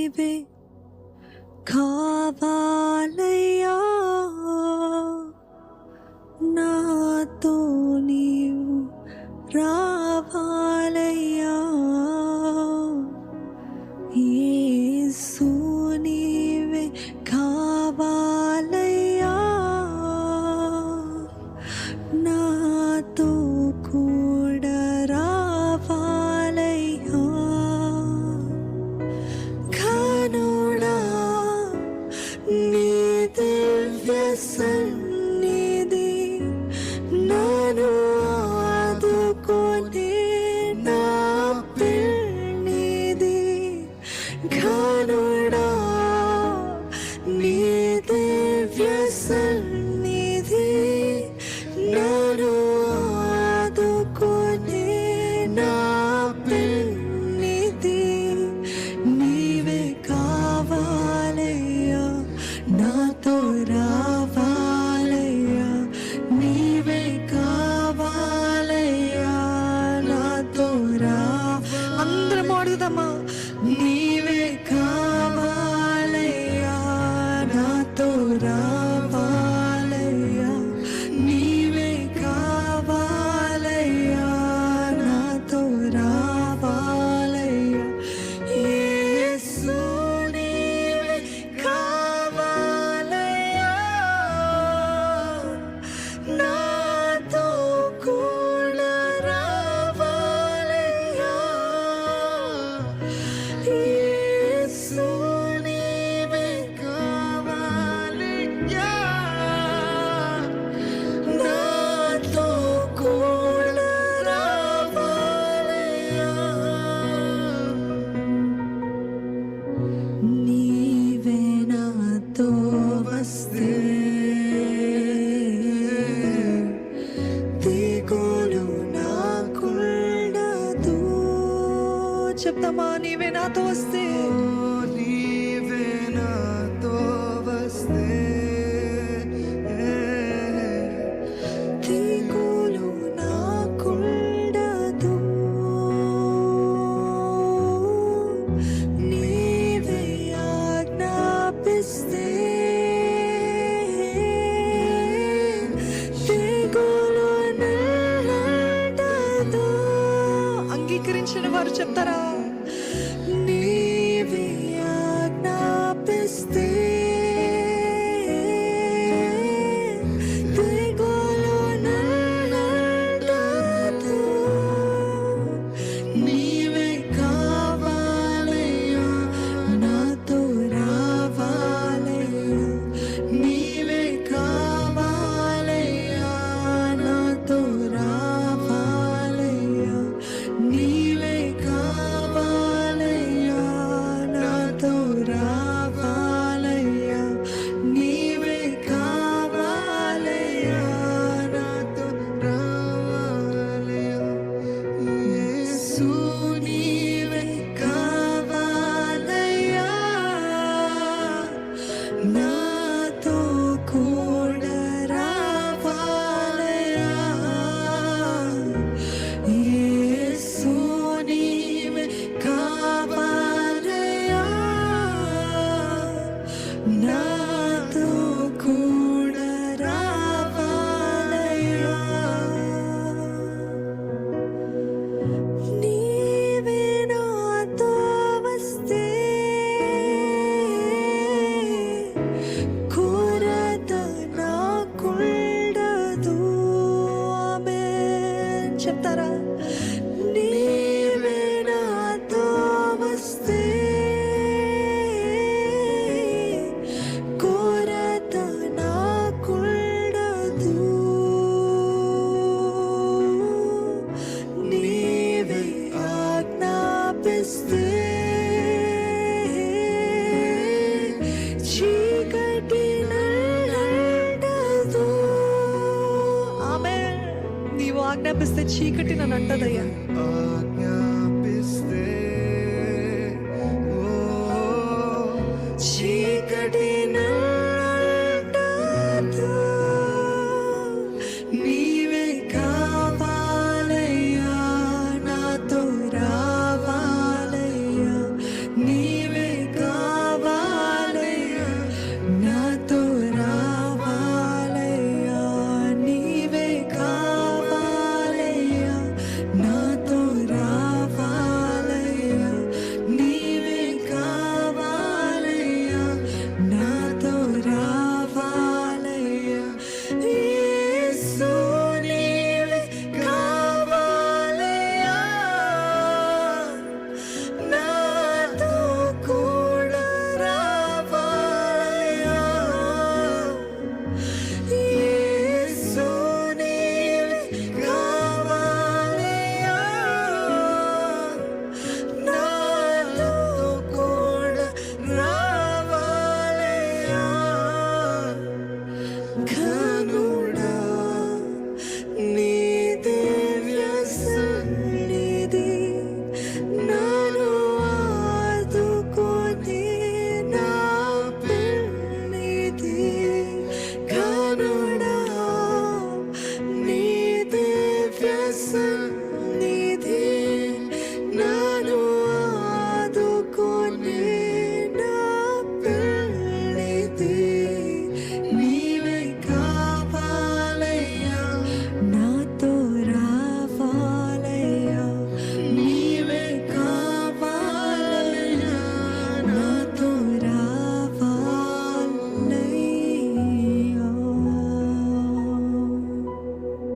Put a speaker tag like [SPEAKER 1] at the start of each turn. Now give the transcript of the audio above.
[SPEAKER 1] నీవే కావాలయ్యా, నాతో నీవు రావాలయ్యా. యేసు నీవే కావాలయ్యా, నాతో కూడా రావాలయ్యా. కనుడా నీ దివ్య సన్నిధి నన్ను ఆదుకొని నా పెన్నిధి. కనుడా నీ దివ్య సన్నిధి నన్ను ఆదుకొని నా పెన్నిధి. నీవే కావాలయ్యా, నాతో రావాలయ్యా. నీవే కావాలయ్యా, నాతో అందరం అడుగుదామా. నీవే కావాలయ్యా, నాతో రావాలయ్యా. నీవే కావాలయ్యా, నాతో రావాలయ్యా. యేసు నీవే కావాలయ్యా, నాతో కూడా రావాలయ్యా. యేసు నీవే కావాలయ్యా, నాతో కూడా రావాలయ్యా. నీవే నాతో వస్తే దిగులు నాకుండదు. చెప్తామా, నీవే నాతో వస్తే.
[SPEAKER 2] నీవే నాతో వస్తే
[SPEAKER 1] దిగులు నాకుండదు. నీవే ఆజ్ఞాపిస్తే దిగులు నిలబడదు. అంగీకరించిన వారు చెప్తారా? నీవే ఆజ్ఞాపిస్తే దిగులు నిలబడదు. నీవే కావాలయ్యా, నాతో రావాలయ్యా. నీవే కావాలయ్యా, నాతో రావాలయ్యా. నీవే కావాలయ్యా, నాతో రావాలయ్యా. నీవే కావాలయ్యా, నాతో
[SPEAKER 2] రావాలయ్యా.
[SPEAKER 1] యేసు నీవే కావాలయ్యా, నాతో కూడా రావాలయ్యా. యేసు నీవే కావాలయ్యా, నాతో కూడా రావాలయ్యా. నీవే నాతో వస్తే కొరత నాకుండదు. ఆమేన్ చెప్తారా? నీవే నాతో వస్తే కొరత నాకుండదు. నీవే ఆజ్ఞాపిస్తే చీకటి నన్నంటదు. ఆమేన్. నీవు ఆజ్ఞాపిస్తే చీకటి నన్ను అంటదయ్యా.